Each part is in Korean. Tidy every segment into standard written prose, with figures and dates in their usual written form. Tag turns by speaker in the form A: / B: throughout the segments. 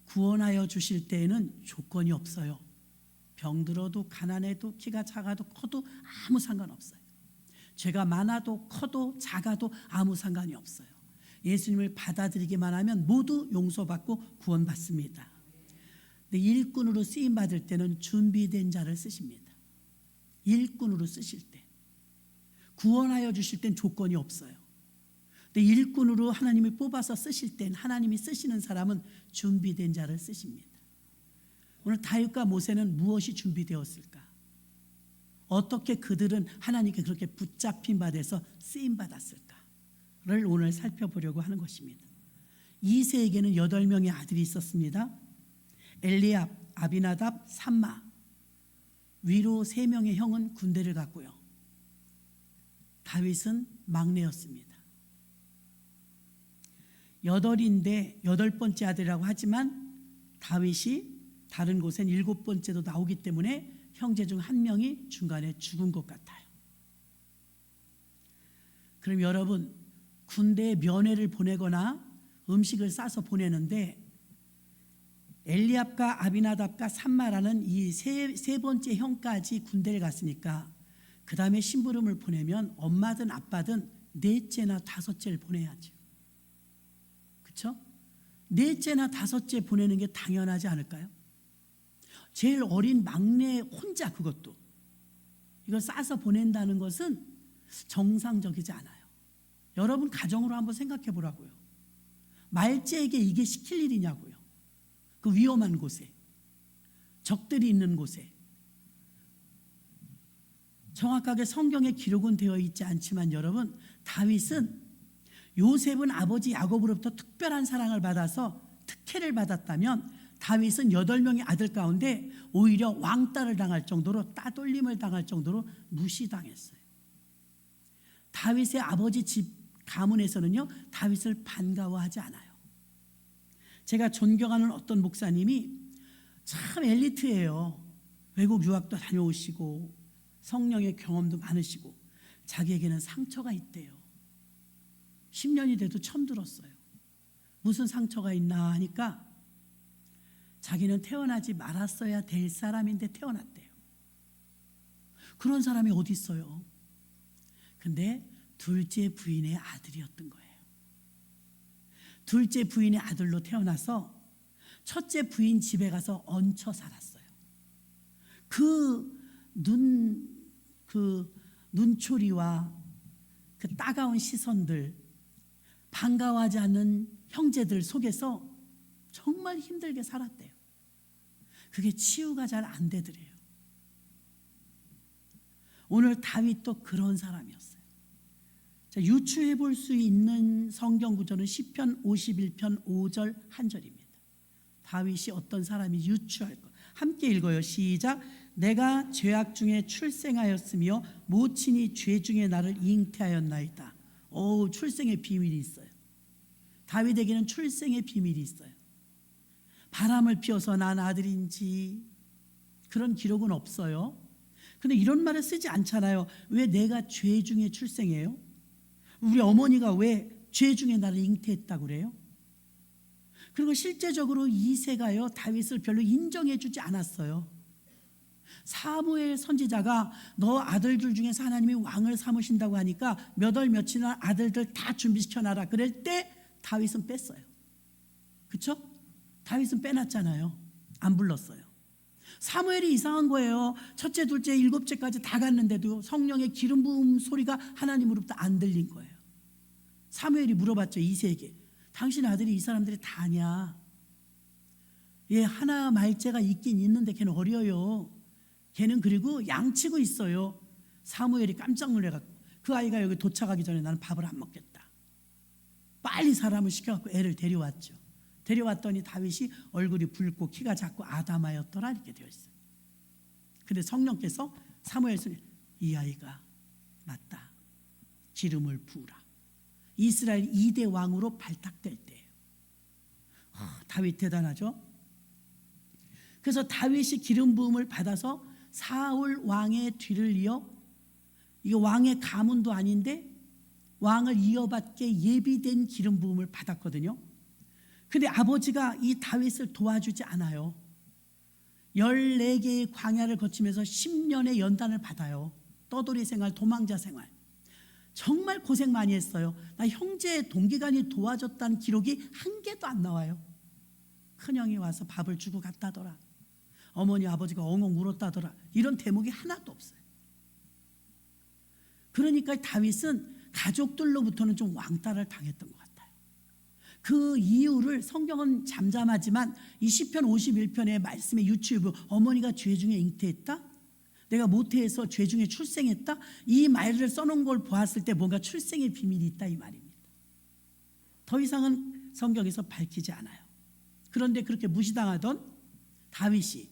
A: 구원하여 주실 때에는 조건이 없어요. 병들어도 가난해도 키가 작아도 커도 아무 상관없어요. 죄가 많아도 커도 작아도 아무 상관이 없어요. 예수님을 받아들이기만 하면 모두 용서받고 구원받습니다. 근데 일꾼으로 쓰임받을 때는 준비된 자를 쓰십니다. 일꾼으로 쓰실 때. 구원하여 주실 땐 조건이 없어요. 근데 일꾼으로 하나님이 뽑아서 쓰실 땐 하나님이 쓰시는 사람은 준비된 자를 쓰십니다. 오늘 다윗과 모세는 무엇이 준비되었을까? 어떻게 그들은 하나님께 그렇게 붙잡힌 바 돼서 쓰임받았을까를 오늘 살펴보려고 하는 것입니다. 이새에게는 8명의 아들이 있었습니다. 엘리압, 아비나답, 삼마, 위로 3명의 형은 군대를 갔고요. 다윗은 막내였습니다. 8인데 8번째 아들이라고 하지만 다윗이 다른 곳엔 7번째도 나오기 때문에 형제 중 한 명이 중간에 죽은 것 같아요. 그럼 여러분, 군대에 면회를 보내거나 음식을 싸서 보내는데 엘리압과 아비나답과 삼마라는 이 세 번째 형까지 군대를 갔으니까 그 다음에 심부름을 보내면 엄마든 아빠든 넷째나 다섯째를 보내야죠. 그렇죠? 넷째나 다섯째 보내는 게 당연하지 않을까요? 제일 어린 막내 혼자 그것도 이걸 싸서 보낸다는 것은 정상적이지 않아요. 여러분 가정으로 한번 생각해 보라고요. 말째에게 이게 시킬 일이냐고요. 그 위험한 곳에, 적들이 있는 곳에. 정확하게 성경에 기록은 되어 있지 않지만 여러분, 다윗은 요셉은 아버지 야곱으로부터 특별한 사랑을 받아서 특혜를 받았다면 다윗은 8명의 아들 가운데 오히려 왕따를 당할 정도로, 따돌림을 당할 정도로 무시당했어요. 다윗의 아버지 집 가문에서는요, 다윗을 반가워하지 않아요. 제가 존경하는 어떤 목사님이 참 엘리트예요. 외국 유학도 다녀오시고 성령의 경험도 많으시고 자기에게는 상처가 있대요. 10년이 돼도 처음 들었어요. 무슨 상처가 있나 하니까 자기는 태어나지 말았어야 될 사람인데 태어났대요. 그런 사람이 어디 있어요? 근데 둘째 부인의 아들이었던 거예요. 둘째 부인의 아들로 태어나서 첫째 부인 집에 가서 얹혀 살았어요. 그 눈초리와 그 따가운 시선들, 반가워하지 않는 형제들 속에서 정말 힘들게 살았대요. 그게 치유가 잘 안 되더래요. 오늘 다윗도 그런 사람이었어요. 자, 유추해 볼 수 있는 성경 구절은 시편 51편 5절 한 절입니다. 다윗이 어떤 사람이 유추할 것. 함께 읽어요. 시작. 내가 죄악 중에 출생하였으며 모친이 죄 중에 나를 잉태하였나이다. 출생의 비밀이 있어요. 다윗에게는 출생의 비밀이 있어요. 바람을 피워서 난 아들인지 그런 기록은 없어요. 근데 이런 말을 쓰지 않잖아요. 왜 내가 죄 중에 출생해요? 우리 어머니가 왜 죄 중에 나를 잉태했다고 그래요? 그리고 실제적으로 이새가요, 다윗을 별로 인정해 주지 않았어요. 사무엘 선지자가 너 아들들 중에서 하나님이 왕을 삼으신다고 하니까 몇 월 며칠날 아들들 다 준비시켜놔라. 그럴 때 다윗은 뺐어요. 그렇죠? 다윗은 빼놨잖아요. 안 불렀어요. 사무엘이 이상한 거예요. 첫째, 둘째, 7째까지 다 갔는데도 성령의 기름 부음 소리가 하나님으로부터 안 들린 거예요. 사무엘이 물어봤죠. 이새에게. 당신 아들이 이 사람들이 다 아냐? 얘 하나 말째가 있긴 있는데 걔는 어려요. 걔는 그리고 양치고 있어요. 사무엘이 깜짝 놀래갖고 그 아이가 여기 도착하기 전에 나는 밥을 안 먹겠다. 빨리 사람을 시켜갖고 애를 데려왔죠. 데려왔더니 다윗이 얼굴이 붉고 키가 작고 아담하였더라 이렇게 되어 있어요. 근데 성령께서 사무엘에서 이 아이가 맞다. 기름을 부으라. 이스라엘 2대 왕으로 발탁될 때예요. 다윗 대단하죠? 그래서 다윗이 기름 부음을 받아서 사울 왕의 뒤를 이어, 이게 왕의 가문도 아닌데 왕을 이어받게 예비된 기름 부음을 받았거든요. 근데 아버지가 이 다윗을 도와주지 않아요. 14개의 광야를 거치면서 10년의 연단을 받아요. 떠돌이 생활, 도망자 생활. 정말 고생 많이 했어요. 나 형제 동기간이 도와줬다는 기록이 한 개도 안 나와요. 큰형이 와서 밥을 주고 갔다더라. 어머니 아버지가 엉엉 울었다더라. 이런 대목이 하나도 없어요. 그러니까 다윗은 가족들로부터는 좀 왕따를 당했던 것 같아요. 그 이유를 성경은 잠잠하지만 이 시편 51편의 말씀의 유추부, 어머니가 죄 중에 잉태했다, 내가 모태에서 죄 중에 출생했다, 이 말을 써놓은 걸 보았을 때 뭔가 출생의 비밀이 있다 이 말입니다. 더 이상은 성경에서 밝히지 않아요. 그런데 그렇게 무시당하던 다윗이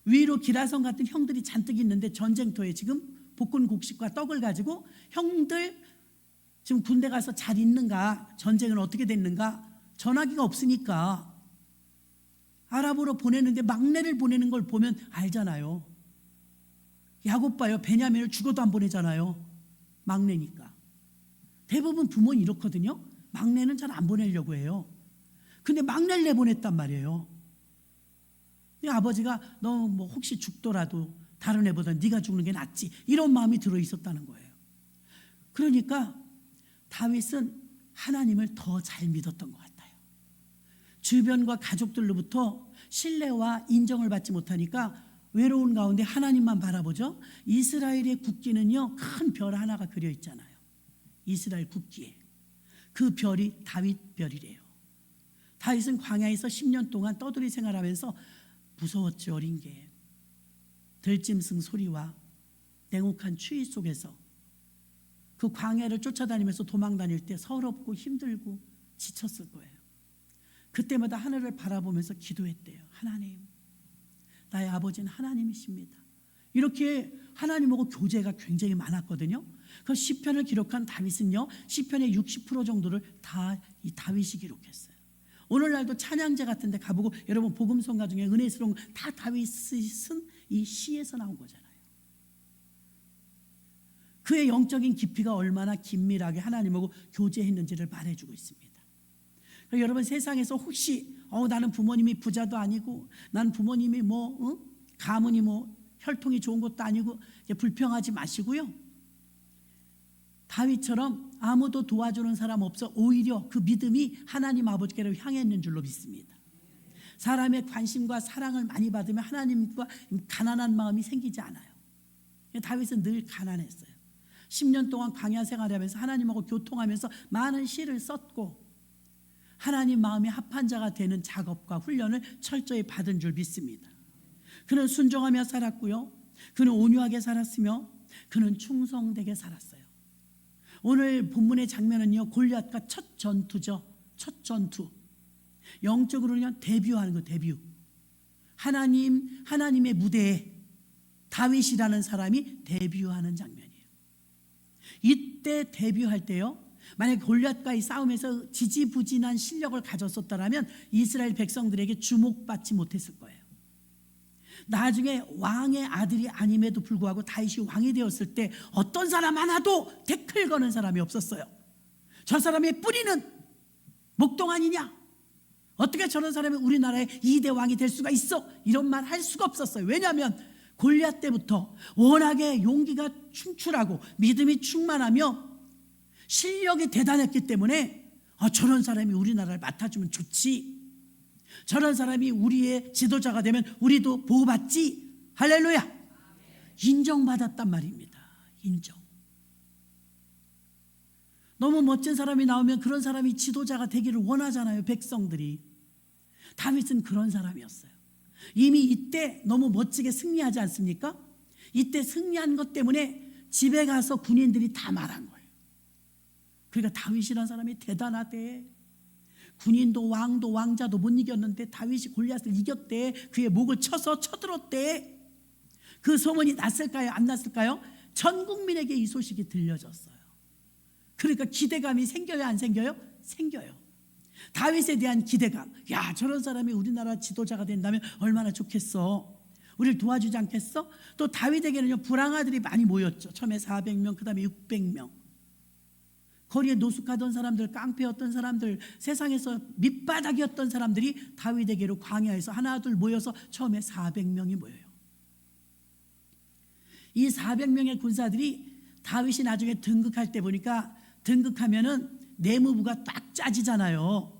A: 위로 기라성 같은 형들이 잔뜩 있는데 전쟁터에 지금 볶은 곡식과 떡을 가지고 형들 지금 군대 가서 잘 있는가, 전쟁은 어떻게 됐는가, 전화기가 없으니까 아랍으로 보내는데 막내를 보내는 걸 보면 알잖아요. 야곱 봐요. 베냐민을 죽어도 안 보내잖아요. 막내니까. 대부분 부모는 이렇거든요. 막내는 잘 안 보내려고 해요. 근데 막내를 내보냈단 말이에요. 아버지가 너 뭐 혹시 죽더라도 다른 애보다 네가 죽는 게 낫지, 이런 마음이 들어 있었다는 거예요. 그러니까 다윗은 하나님을 더 잘 믿었던 것 같아요. 주변과 가족들로부터 신뢰와 인정을 받지 못하니까 외로운 가운데 하나님만 바라보죠. 이스라엘의 국기는요, 큰 별 하나가 그려 있잖아요. 이스라엘 국기에 그 별이 다윗 별이래요. 다윗은 광야에서 10년 동안 떠돌이 생활하면서 무서웠죠. 어린 게 들짐승 소리와 냉혹한 추위 속에서 그 광야를 쫓아다니면서 도망다닐 때 서럽고 힘들고 지쳤을 거예요. 그때마다 하늘을 바라보면서 기도했대요. 하나님, 나의 아버지는 하나님이십니다. 이렇게 하나님하고 교제가 굉장히 많았거든요. 그 시편을 기록한 다윗은요, 시편의 60% 정도를 다 이 다윗이 기록했어요. 오늘날도 찬양제 같은 데 가보고 여러분 복음성가 중에 은혜스러운 거 다 다윗이 쓴 이 시에서 나온 거잖아요. 그의 영적인 깊이가 얼마나 긴밀하게 하나님하고 교제했는지를 말해주고 있습니다. 그러니까 여러분 세상에서 혹시 나는 부모님이 부자도 아니고 나는 부모님이 가문이 혈통이 좋은 것도 아니고 불평하지 마시고요. 다윗처럼 아무도 도와주는 사람 없어 오히려 그 믿음이 하나님 아버지께로 향했는 줄로 믿습니다. 사람의 관심과 사랑을 많이 받으면 하나님과 가난한 마음이 생기지 않아요. 다윗은 늘 가난했어요. 10년 동안 광야 생활하면서 하나님하고 교통하면서 많은 시를 썼고 하나님 마음에 합한 자가 되는 작업과 훈련을 철저히 받은 줄 믿습니다. 그는 순종하며 살았고요. 그는 온유하게 살았으며 그는 충성되게 살았어요. 오늘 본문의 장면은요, 골리앗과 첫 전투죠. 첫 전투. 영적으로는 데뷔하는 거, 데뷔. 하나님의 무대에 다윗이라는 사람이 데뷔하는 장면이에요. 이때 데뷔할 때요, 만약 골리앗과의 싸움에서 지지부진한 실력을 가졌었다면 이스라엘 백성들에게 주목받지 못했을 거예요. 나중에 왕의 아들이 아님에도 불구하고 다윗이 왕이 되었을 때 어떤 사람 하나도 태클 거는 사람이 없었어요. 저 사람의 뿌리는 목동 아니냐? 어떻게 저런 사람이 우리나라의 2대 왕이 될 수가 있어? 이런 말 할 수가 없었어요. 왜냐하면 골리앗 때부터 워낙에 용기가 충출하고 믿음이 충만하며 실력이 대단했기 때문에 저런 사람이 우리나라를 맡아주면 좋지, 저런 사람이 우리의 지도자가 되면 우리도 보호받지, 할렐루야, 인정받았단 말입니다. 인정. 너무 멋진 사람이 나오면 그런 사람이 지도자가 되기를 원하잖아요, 백성들이. 다윗은 그런 사람이었어요. 이미 이때 너무 멋지게 승리하지 않습니까? 이때 승리한 것 때문에 집에 가서 군인들이 다 말한 거예요. 그러니까 다윗이라는 사람이 대단하대. 군인도 왕도 왕자도 못 이겼는데 다윗이 골리앗을 이겼대. 그의 목을 쳐서 쳐들었대. 그 소문이 났을까요? 안 났을까요? 전 국민에게 이 소식이 들려졌어요. 그러니까 기대감이 생겨요, 안 생겨요? 생겨요. 다윗에 대한 기대감. 야, 저런 사람이 우리나라 지도자가 된다면 얼마나 좋겠어. 우리를 도와주지 않겠어? 또 다윗에게는요, 불황아들이 많이 모였죠. 처음에 400명, 그 다음에 600명. 거리에 노숙하던 사람들, 깡패였던 사람들, 세상에서 밑바닥이었던 사람들이 다윗에게로 광야에서 하나 둘 모여서 처음에 400명이 모여요. 이 400명의 군사들이 다윗이 나중에 등극할 때 보니까, 등극하면은 내무부가 딱 짜지잖아요.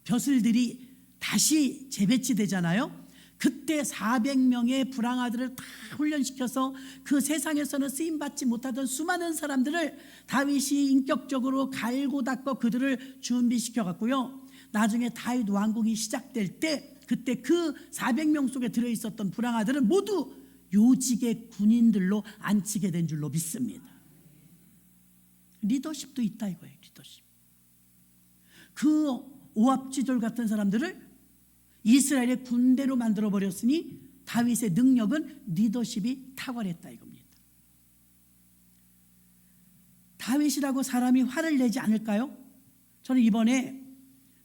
A: 벼슬들이 다시 재배치되잖아요. 그때 400명의 불황아들을 다 훈련시켜서 그 세상에서는 쓰임받지 못하던 수많은 사람들을 다윗이 인격적으로 갈고 닦고 그들을 준비시켜 갖고요, 나중에 다윗 왕국이 시작될 때 그때 그 400명 속에 들어있었던 불황아들은 모두 요직의 군인들로 앉히게 된 줄로 믿습니다. 리더십도 있다 이거예요. 리더십. 그 오합지졸 같은 사람들을 이스라엘의 군대로 만들어버렸으니 다윗의 능력은 리더십이 탁월했다 이겁니다. 다윗이라고 사람이 화를 내지 않을까요? 저는 이번에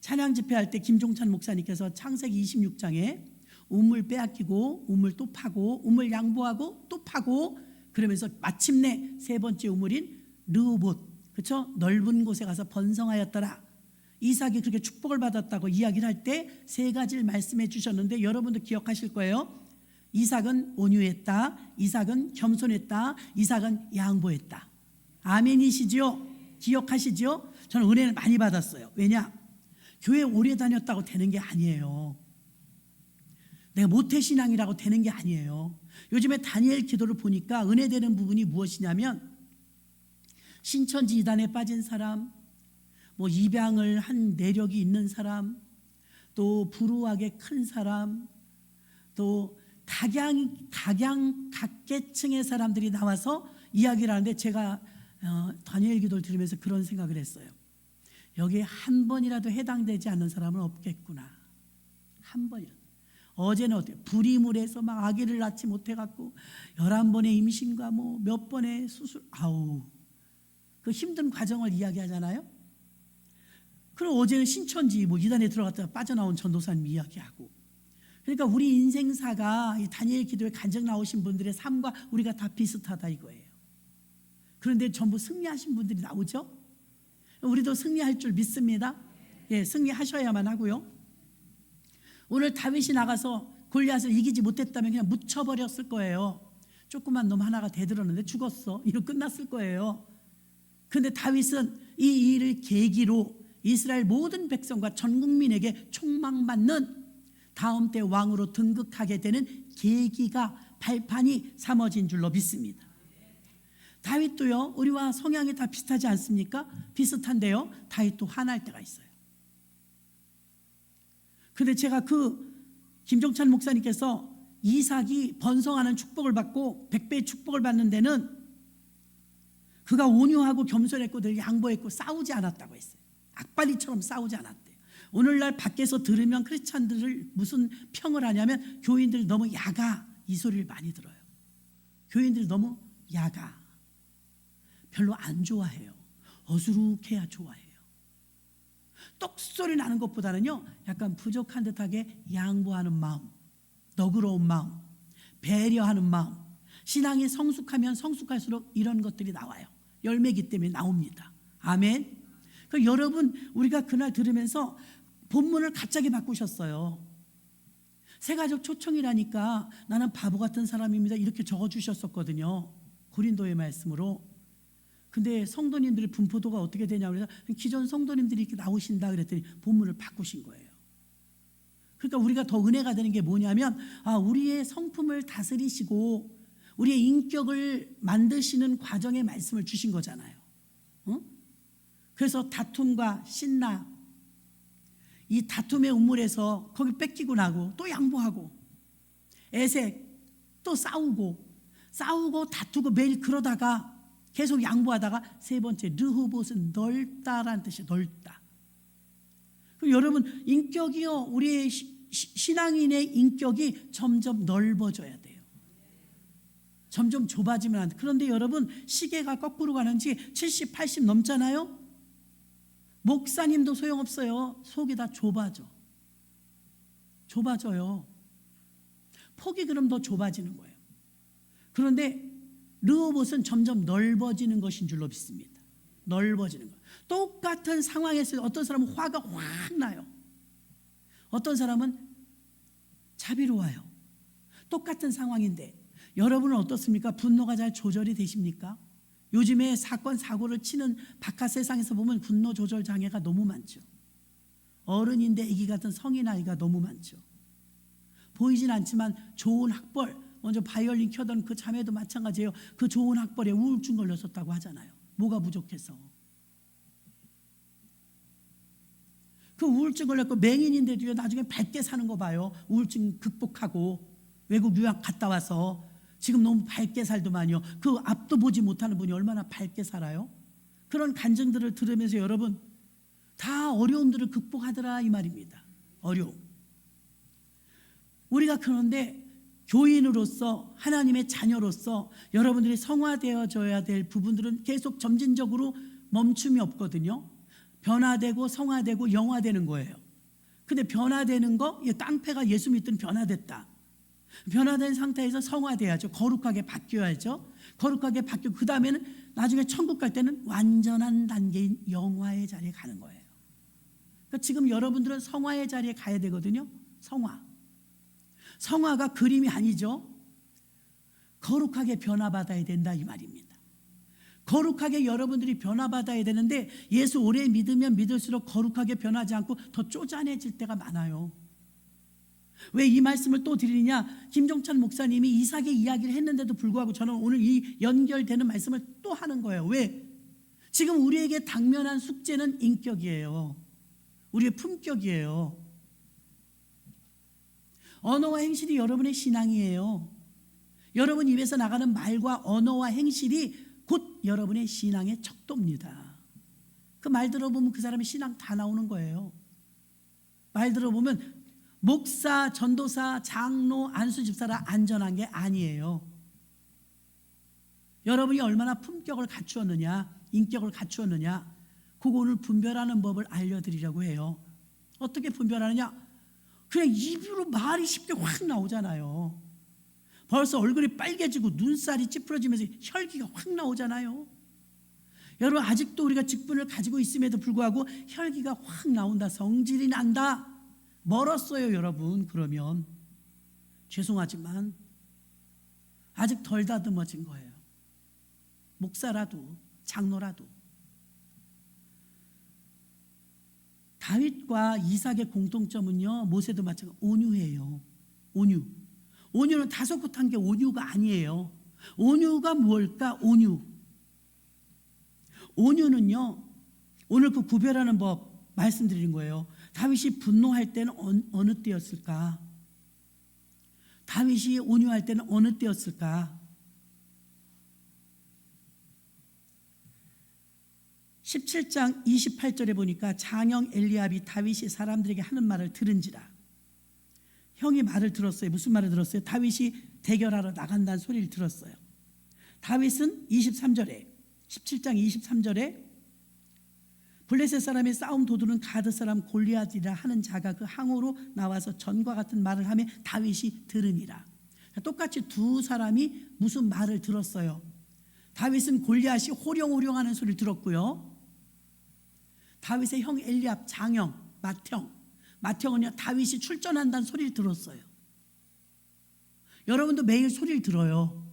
A: 찬양 집회할 때 김종찬 목사님께서 창세기 26장에 우물 빼앗기고 우물 또 파고 우물 양보하고 또 파고 그러면서 마침내 세 번째 우물인 르호봇, 그렇죠? 넓은 곳에 가서 번성하였더라. 이삭이 그렇게 축복을 받았다고 이야기를 할 때 세 가지를 말씀해 주셨는데 여러분도 기억하실 거예요. 이삭은 온유했다, 이삭은 겸손했다, 이삭은 양보했다. 아멘이시죠? 기억하시죠? 저는 은혜를 많이 받았어요. 왜냐? 교회 오래 다녔다고 되는 게 아니에요. 내가 모태신앙이라고 되는 게 아니에요. 요즘에 다니엘 기도를 보니까 은혜되는 부분이 무엇이냐면, 신천지 이단에 빠진 사람, 뭐 입양을 한 내력이 있는 사람, 또 불우하게 큰 사람, 또 각계층의 사람들이 나와서 이야기를 하는데, 제가 다니엘 기도를 들으면서 그런 생각을 했어요. 여기에 한 번이라도 해당되지 않는 사람은 없겠구나. 한 번이라도. 어제는 어때요? 불임을해서 막 아기를 낳지 못해갖고 11번의 임신과 뭐 몇 번의 수술, 그 힘든 과정을 이야기하잖아요. 그럼 어제는 신천지 뭐 이단에 들어갔다가 빠져나온 전도사님 이야기하고, 그러니까 우리 인생사가 이 다니엘 기도에 간증 나오신 분들의 삶과 우리가 다 비슷하다 이거예요. 그런데 전부 승리하신 분들이 나오죠. 우리도 승리할 줄 믿습니다. 예, 승리하셔야만 하고요. 오늘 다윗이 나가서 골리앗을 이기지 못했다면 그냥 묻혀버렸을 거예요. 조그만 놈 하나가 대들었는데 죽었어. 이로 끝났을 거예요. 그런데 다윗은 이 일을 계기로 이스라엘 모든 백성과 전 국민에게 촉망받는 다음 때 왕으로 등극하게 되는 계기가, 발판이 삼어진 줄로 믿습니다. 다윗도요, 우리와 성향이 다 비슷하지 않습니까? 비슷한데요, 다윗도 화날 때가 있어요. 그런데 제가 김종찬 목사님께서 이삭이 번성하는 축복을 받고 100배의 축복을 받는 데는 그가 온유하고 겸손했고 늘 양보했고 싸우지 않았다고 했어요. 악바리처럼 싸우지 않았대요. 오늘날 밖에서 들으면 크리스찬들을 무슨 평을 하냐면, 교인들 너무 야가, 이 소리를 많이 들어요. 교인들 너무 야가, 별로 안 좋아해요. 어수룩해야 좋아해요. 똑소리 나는 것보다는요, 약간 부족한 듯하게 양보하는 마음, 너그러운 마음, 배려하는 마음, 신앙이 성숙하면 성숙할수록 이런 것들이 나와요. 열매기 때문에 나옵니다. 아멘. 여러분, 우리가 그날 들으면서 본문을 갑자기 바꾸셨어요. 새가족 초청이라니까 나는 바보 같은 사람입니다 이렇게 적어주셨었거든요, 고린도의 말씀으로. 근데 성도님들의 분포도가 어떻게 되냐고 해서 기존 성도님들이 이렇게 나오신다 그랬더니 본문을 바꾸신 거예요. 그러니까 우리가 더 은혜가 되는 게 뭐냐면, 우리의 성품을 다스리시고 우리의 인격을 만드시는 과정의 말씀을 주신 거잖아요. 그래서 다툼과 신나, 이 다툼의 우물에서 거기 뺏기고 나고 또 양보하고, 애색, 또 싸우고 다투고 매일 그러다가 계속 양보하다가 세 번째, 르호봇은 넓다라는 뜻이에요. 넓다. 그럼 여러분, 인격이요, 우리의 신앙인의 인격이 점점 넓어져야 돼요. 점점 좁아지면 안 돼. 그런데 여러분, 시계가 거꾸로 가는지 70, 80 넘잖아요. 목사님도 소용없어요. 속이 다 좁아져요. 폭이 그럼 더 좁아지는 거예요. 그런데 르호봇은 점점 넓어지는 것인 줄로 믿습니다. 넓어지는 거예요. 똑같은 상황에서 어떤 사람은 화가 확 나요. 어떤 사람은 자비로워요. 똑같은 상황인데 여러분은 어떻습니까? 분노가 잘 조절이 되십니까? 요즘에 사건 사고를 치는 바깥 세상에서 보면 분노 조절 장애가 너무 많죠. 어른인데 아기 같은 성인 아이가 너무 많죠. 보이진 않지만 좋은 학벌, 먼저 바이올린 켜던 그 자매도 마찬가지예요. 그 좋은 학벌에 우울증 걸렸었다고 하잖아요. 뭐가 부족해서. 그 우울증 걸렸고 맹인인데도요, 나중에 밝게 사는 거 봐요. 우울증 극복하고 외국 유학 갔다 와서 지금 너무 밝게 살더만요. 그 앞도 보지 못하는 분이 얼마나 밝게 살아요? 그런 간증들을 들으면서 여러분 다 어려움들을 극복하더라 이 말입니다. 어려움. 우리가 그런데 교인으로서 하나님의 자녀로서 여러분들이 성화되어져야 될 부분들은 계속 점진적으로 멈춤이 없거든요. 변화되고 성화되고 영화되는 거예요. 근데 변화되는 거, 깡패가 예수 믿든 변화됐다. 변화된 상태에서 성화돼야죠. 거룩하게 바뀌어야죠. 거룩하게 바뀌고 그 다음에는 나중에 천국 갈 때는 완전한 단계인 영화의 자리에 가는 거예요. 그러니까 지금 여러분들은 성화의 자리에 가야 되거든요. 성화가 그림이 아니죠. 거룩하게 변화받아야 된다 이 말입니다. 거룩하게 여러분들이 변화받아야 되는데 예수 오래 믿으면 믿을수록 거룩하게 변하지 않고 더 쪼잔해질 때가 많아요. 왜 이 말씀을 또 드리느냐? 김종찬 목사님이 이삭의 이야기를 했는데도 불구하고 저는 오늘 이 연결되는 말씀을 또 하는 거예요. 왜? 지금 우리에게 당면한 숙제는 인격이에요. 우리의 품격이에요. 언어와 행실이 여러분의 신앙이에요. 여러분 입에서 나가는 말과 언어와 행실이 곧 여러분의 신앙의 척도입니다. 그 말 들어보면 그 사람의 신앙 다 나오는 거예요. 말 들어보면 목사, 전도사, 장로, 안수집사라 안전한 게 아니에요. 여러분이 얼마나 품격을 갖추었느냐, 인격을 갖추었느냐, 그거를 분별하는 법을 알려드리려고 해요. 어떻게 분별하느냐? 그냥 입으로 말이 쉽게 확 나오잖아요. 벌써 얼굴이 빨개지고 눈살이 찌푸러지면서 혈기가 확 나오잖아요. 여러분 아직도 우리가 직분을 가지고 있음에도 불구하고 혈기가 확 나온다, 성질이 난다. 멀었어요 여러분. 그러면 죄송하지만 아직 덜 다듬어진 거예요. 목사라도 장로라도. 다윗과 이삭의 공통점은요, 모세도 마찬가지로 온유해요. 온유는 다소곳한 게 온유가 아니에요. 온유가 뭘까? 온유는요, 오늘 그 구별하는 법 말씀드리는 거예요. 다윗이 분노할 때는 어느 때였을까? 다윗이 온유할 때는 어느 때였을까? 17장 28절에 보니까 장형 엘리압이 다윗이 사람들에게 하는 말을 들은지라. 형이 말을 들었어요. 무슨 말을 들었어요? 다윗이 대결하러 나간다는 소리를 들었어요. 다윗은 17장 23절에 블레셋 사람의 싸움 도두는 가드 사람 골리앗이라 하는 자가 그 항우로 나와서 전과 같은 말을 하며 다윗이 들으니라. 똑같이 두 사람이 무슨 말을 들었어요. 다윗은 골리앗이 호령호령하는 소리를 들었고요. 다윗의 형 엘리압, 장형, 맏형은요 다윗이 출전한다는 소리를 들었어요. 여러분도 매일 소리를 들어요.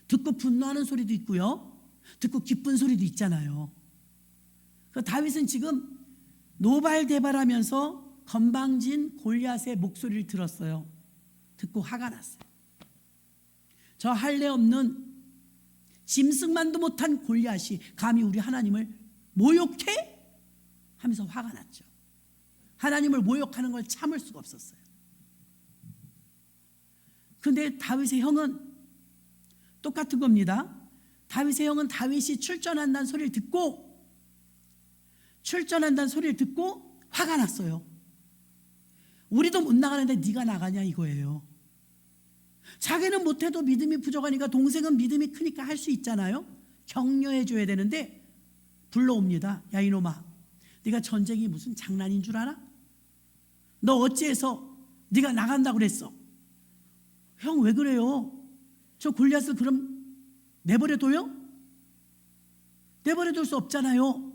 A: 듣고 분노하는 소리도 있고요, 듣고 기쁜 소리도 있잖아요. 그 다윗은 지금 노발대발하면서 건방진 골리앗의 목소리를 들었어요. 듣고 화가 났어요. 저 할례 없는 짐승만도 못한 골리앗이 감히 우리 하나님을 모욕해? 하면서 화가 났죠. 하나님을 모욕하는 걸 참을 수가 없었어요. 그런데 다윗의 형은 똑같은 겁니다. 다윗의 형은 다윗이 출전한다는 소리를 듣고 화가 났어요. 우리도 못 나가는데 네가 나가냐 이거예요. 자기는 못해도 믿음이 부족하니까 동생은 믿음이 크니까 할 수 있잖아요. 격려해 줘야 되는데 불러옵니다. 야 이놈아, 네가 전쟁이 무슨 장난인 줄 알아? 너 어찌해서 네가 나간다고 그랬어? 형 왜 그래요? 저 골리앗을 그럼 내버려둬요? 내버려둘 수 없잖아요.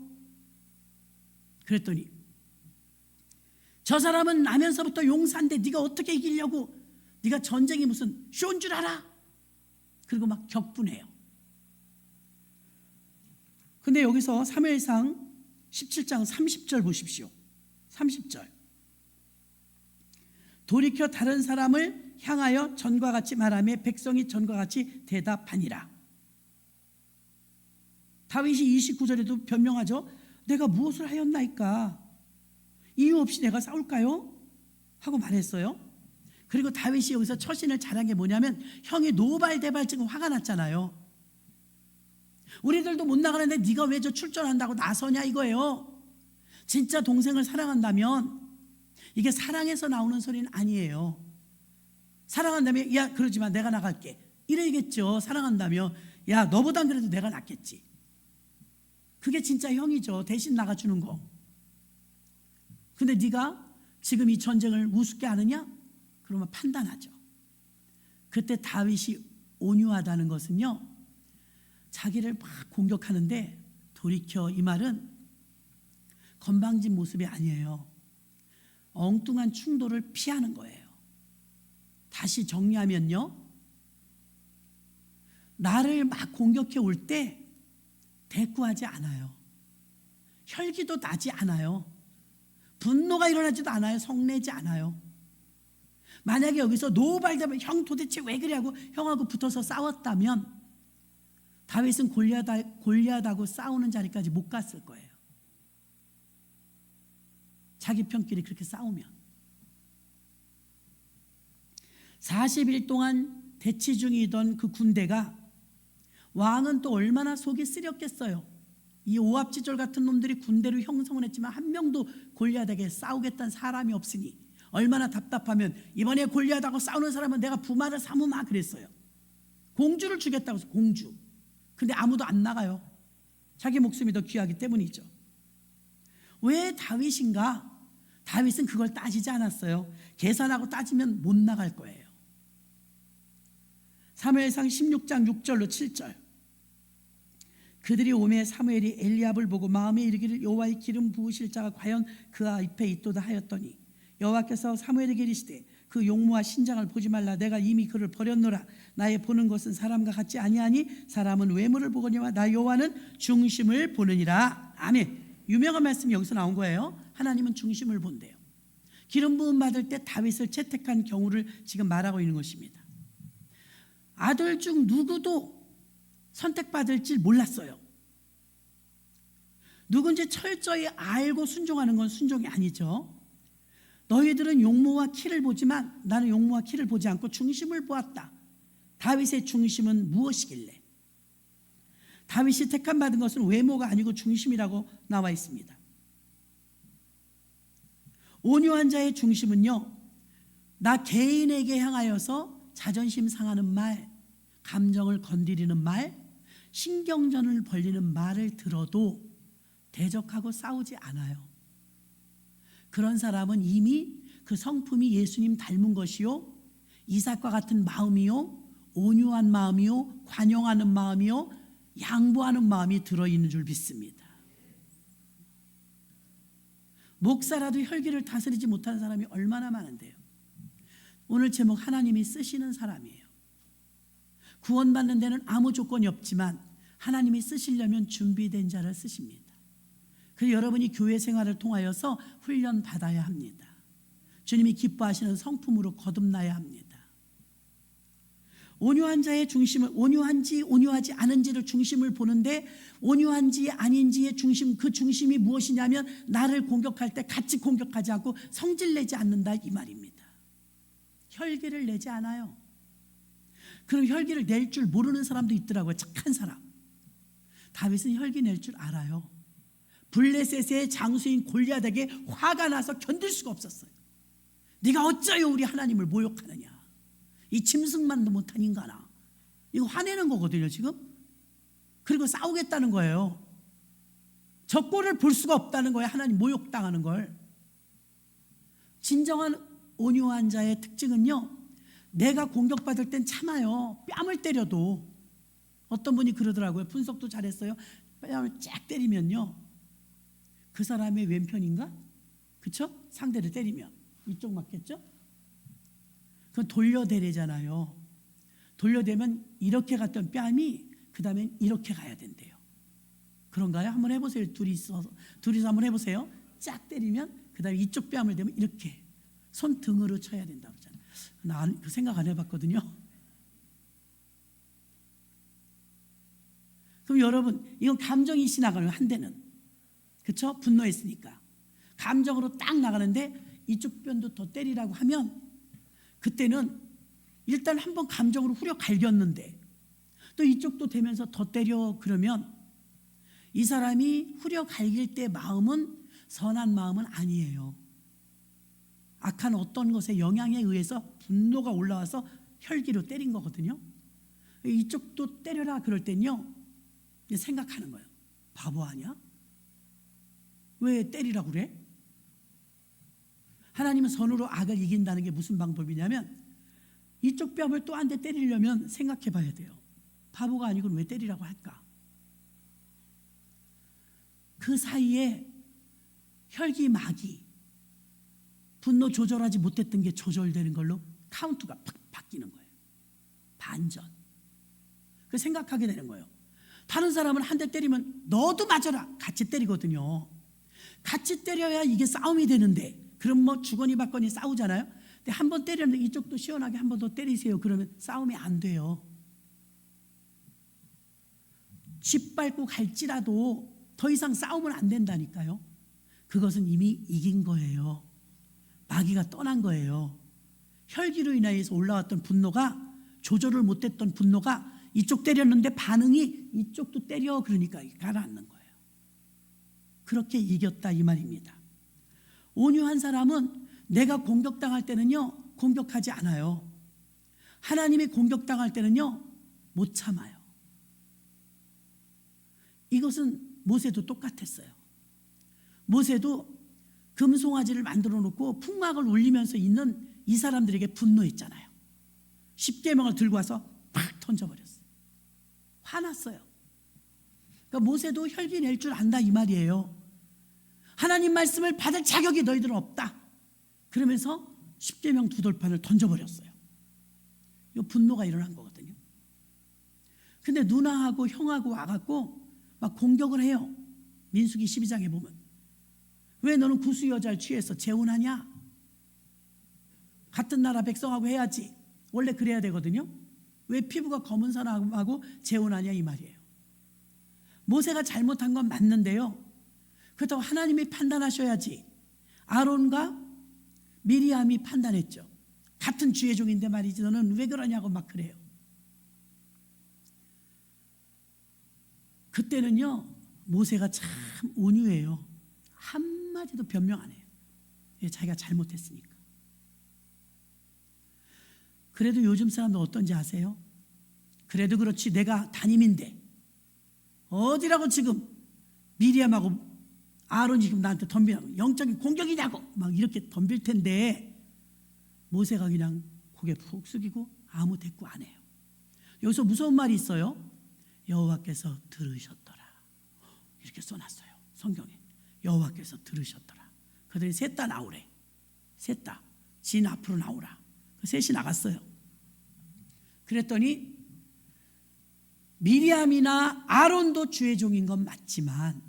A: 그랬더니 저 사람은 나면서부터 용사인데 네가 어떻게 이기려고, 네가 전쟁이 무슨 쇼인 줄 알아? 그리고 막 격분해요. 근데 여기서 사무엘상 17장 30절 보십시오. 30절. 돌이켜 다른 사람을 향하여 전과 같이 말하며 백성이 전과 같이 대답하니라. 다윗이 29절에도 변명하죠. 내가 무엇을 하였나이까? 이유 없이 내가 싸울까요? 하고 말했어요. 그리고 다윗이 여기서 처신을 잘한 게 뭐냐면, 형이 노발대발 지금 화가 났잖아요. 우리들도 못 나가는데 네가 왜 저 출전한다고 나서냐 이거예요. 진짜 동생을 사랑한다면 이게 사랑해서 나오는 소리는 아니에요. 사랑한다면 야 그러지 마, 내가 나갈게 이래야겠죠. 사랑한다면 야 너보단 그래도 내가 낫겠지. 그게 진짜 형이죠. 대신 나가주는 거. 근데 네가 지금 이 전쟁을 우습게 하느냐? 그러면 판단하죠. 그때 다윗이 온유하다는 것은요, 자기를 막 공격하는데 돌이켜, 이 말은 건방진 모습이 아니에요. 엉뚱한 충돌을 피하는 거예요. 다시 정리하면요, 나를 막 공격해 올 때 대꾸하지 않아요. 혈기도 나지 않아요. 분노가 일어나지도 않아요. 성내지 않아요. 만약에 여기서 노발대발 형 도대체 왜 그래 하고 형하고 붙어서 싸웠다면 다윗은 골리앗하고 싸우는 자리까지 못 갔을 거예요. 자기 편끼리 그렇게 싸우면. 40일 동안 대치 중이던 그 군대가, 왕은 또 얼마나 속이 쓰렸겠어요. 이 오합지졸 같은 놈들이 군대로 형성을 했지만 한 명도 골리앗에게 싸우겠다는 사람이 없으니 얼마나 답답하면 이번에 골리앗하고 싸우는 사람은 내가 부마를 삼으마 그랬어요. 공주를 주겠다고 해서 공주. 근데 아무도 안 나가요. 자기 목숨이 더 귀하기 때문이죠. 왜 다윗인가? 다윗은 그걸 따지지 않았어요. 계산하고 따지면 못 나갈 거예요. 사무엘상 16장 6절로 7절. 그들이 오매 사무엘이 엘리압을 보고 마음에 이르기를 여호와의 기름 부으실 자가 과연 그 앞에 있도다 하였더니 여호와께서 사무엘에게 이르시되 그 용모와 신장을 보지 말라. 내가 이미 그를 버렸노라. 나의 보는 것은 사람과 같지 아니하니 사람은 외모를 보거니와 나 여호와는 중심을 보느니라. 아멘. 유명한 말씀이 여기서 나온 거예요. 하나님은 중심을 본대요. 기름 부음 받을 때 다윗을 채택한 경우를 지금 말하고 있는 것입니다. 아들 중 누구도 선택받을 줄 몰랐어요. 누군지 철저히 알고 순종하는 건 순종이 아니죠. 너희들은 용모와 키를 보지만 나는 용모와 키를 보지 않고 중심을 보았다. 다윗의 중심은 무엇이길래? 다윗이 택함 받은 것은 외모가 아니고 중심이라고 나와 있습니다. 온유한 자의 중심은요, 나 개인에게 향하여서 자존심 상하는 말, 감정을 건드리는 말, 신경전을 벌리는 말을 들어도 대적하고 싸우지 않아요. 그런 사람은 이미 그 성품이 예수님 닮은 것이요, 이삭과 같은 마음이요, 온유한 마음이요, 관용하는 마음이요, 양보하는 마음이 들어있는 줄 믿습니다. 목사라도 혈기를 다스리지 못하는 사람이 얼마나 많은데요. 오늘 제목, 하나님이 쓰시는 사람이에요. 구원받는 데는 아무 조건이 없지만 하나님이 쓰시려면 준비된 자를 쓰십니다. 그래서 여러분이 교회 생활을 통하여서 훈련 받아야 합니다. 주님이 기뻐하시는 성품으로 거듭나야 합니다. 온유한 자의 중심을, 온유한지 온유하지 않은지를 중심을 보는데, 온유한지 아닌지의 중심, 그 중심이 무엇이냐면 나를 공격할 때 같이 공격하지 않고 성질내지 않는다 이 말입니다. 혈기를 내지 않아요. 그럼 혈기를 낼 줄 모르는 사람도 있더라고요. 착한 사람. 다윗은 혈기 낼 줄 알아요. 블레셋의 장수인 골리앗에게 화가 나서 견딜 수가 없었어요. 네가 어쩌여 우리 하나님을 모욕하느냐, 이 짐승만도 못한 인간아. 이거 화내는 거거든요 지금. 그리고 싸우겠다는 거예요. 저 꼴을 볼 수가 없다는 거예요. 하나님 모욕당하는 걸. 진정한 온유한 자의 특징은요, 내가 공격받을 땐 참아요. 뺨을 때려도. 어떤 분이 그러더라고요. 분석도 잘했어요. 뺨을 쫙 때리면요, 그 사람의 왼편인가? 그쵸? 상대를 때리면 이쪽 맞겠죠? 그건 돌려대래잖아요. 돌려대면 이렇게 갔던 뺨이 그 다음엔 이렇게 가야 된대요. 그런가요? 한번 해보세요. 둘이서 한번 해보세요. 쫙 때리면 그 다음에 이쪽 뺨을 대면 이렇게 손등으로 쳐야 된다고 그러잖아요. 나 그 생각 안 해봤거든요. 그럼 여러분, 이건 감정이 나가요. 한 대는, 그렇죠? 분노했으니까 감정으로 딱 나가는데 이쪽 뺨도 더 때리라고 하면, 그때는 일단 한번 감정으로 후려 갈겼는데 또 이쪽도 되면서 더 때려, 그러면 이 사람이 후려 갈길 때 마음은 선한 마음은 아니에요. 악한 어떤 것의 영향에 의해서 분노가 올라와서 혈기로 때린 거거든요. 이쪽도 때려라 그럴 땐요, 생각하는 거예요. 바보 아니야? 왜 때리라고 그래? 하나님은 선으로 악을 이긴다는 게 무슨 방법이냐면, 이쪽 뺨을 또 한 대 때리려면 생각해 봐야 돼요. 바보가 아니고는 왜 때리라고 할까? 그 사이에 혈기, 마귀, 분노 조절하지 못했던 게 조절되는 걸로 카운트가 팍 바뀌는 거예요. 반전. 그 생각하게 되는 거예요. 다른 사람을 한 대 때리면 너도 맞아라, 같이 때리거든요. 같이 때려야 이게 싸움이 되는데, 그럼 뭐 주거니 받거니 싸우잖아요. 근데 한 번 때렸는데 이쪽도 시원하게 한 번 더 때리세요. 그러면 싸움이 안 돼요. 짓밟고 갈지라도 더 이상 싸우면 안 된다니까요. 그것은 이미 이긴 거예요. 마귀가 떠난 거예요. 혈기로 인하여서 올라왔던 분노가, 조절을 못했던 분노가 이쪽 때렸는데 반응이 이쪽도 때려, 그러니까 가라앉는 거예요. 그렇게 이겼다 이 말입니다. 온유한 사람은 내가 공격당할 때는요, 공격하지 않아요. 하나님이 공격당할 때는요, 못 참아요. 이것은 모세도 똑같았어요. 모세도 금송아지를 만들어 놓고 풍막을 울리면서 있는 이 사람들에게 분노했잖아요. 10계명을 들고 와서 팍 던져버렸어요. 화났어요. 그러니까 모세도 혈기 낼 줄 안다 이 말이에요. 하나님 말씀을 받을 자격이 너희들은 없다. 그러면서 10계명 두 돌판을 던져버렸어요. 이 분노가 일어난 거거든요. 근데 누나하고 형하고 와갖고 막 공격을 해요. 민수기 12장에 보면, 왜 너는 구수 여자를 취해서 재혼하냐? 같은 나라 백성하고 해야지. 원래 그래야 되거든요. 왜 피부가 검은 사람하고 재혼하냐 이 말이에요. 모세가 잘못한 건 맞는데요, 그렇다고 하나님이 판단하셔야지. 아론과 미리암이 판단했죠. 같은 주의 종인데 말이지, 너는 왜 그러냐고 막 그래요. 그때는요, 모세가 참 온유해요. 한마디도 변명 안 해요. 자기가 잘못했으니까. 그래도 요즘 사람들 어떤지 아세요? 그래도 그렇지, 내가 담임인데 어디라고 지금 미리암하고 아론이 지금 나한테 덤비라고, 영적인 공격이냐고 막 이렇게 덤빌 텐데, 모세가 그냥 고개 푹 숙이고 아무 대꾸 안 해요. 여기서 무서운 말이 있어요. 여호와께서 들으셨더라, 이렇게 써놨어요 성경에. 여호와께서 들으셨더라. 그들이 셋 다 나오래. 셋 다 진 앞으로 나오라. 그 셋이 나갔어요. 그랬더니 미리암이나 아론도 주의 종인 건 맞지만,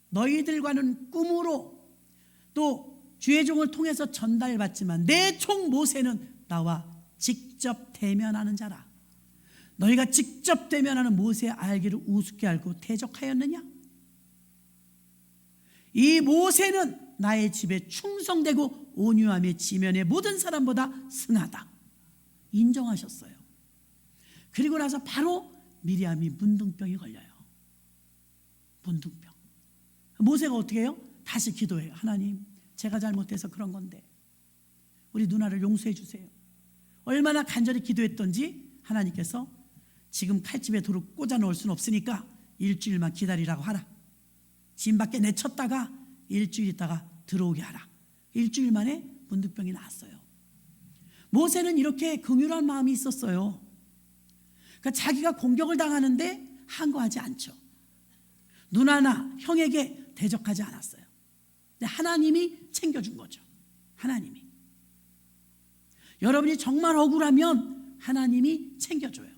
A: 너희들과는 꿈으로 또 주의 종을 통해서 전달받지만 내 종 모세는 나와 직접 대면하는 자라. 너희가 직접 대면하는 모세의 알기를 우습게 알고 대적하였느냐? 이 모세는 나의 집에 충성되고 온유함의 지면의 모든 사람보다 승하다. 인정하셨어요. 그리고 나서 바로 미리암이 문둥병이 걸려요. 문둥병. 모세가 어떻게 해요? 다시 기도해요. 하나님, 제가 잘못해서 그런 건데 우리 누나를 용서해 주세요. 얼마나 간절히 기도했던지 하나님께서 지금 칼집에 돌을 꽂아 넣을 수는 없으니까 일주일만 기다리라고 하라. 진 밖에 내쳤다가 일주일 있다가 들어오게 하라. 일주일 만에 문둥병이 나았어요. 모세는 이렇게 긍휼한 마음이 있었어요. 그러니까 자기가 공격을 당하는데 항거하지 않죠. 누나나 형에게 대적하지 않았어요. 근데 하나님이 챙겨준 거죠. 하나님이. 여러분이 정말 억울하면 하나님이 챙겨줘요.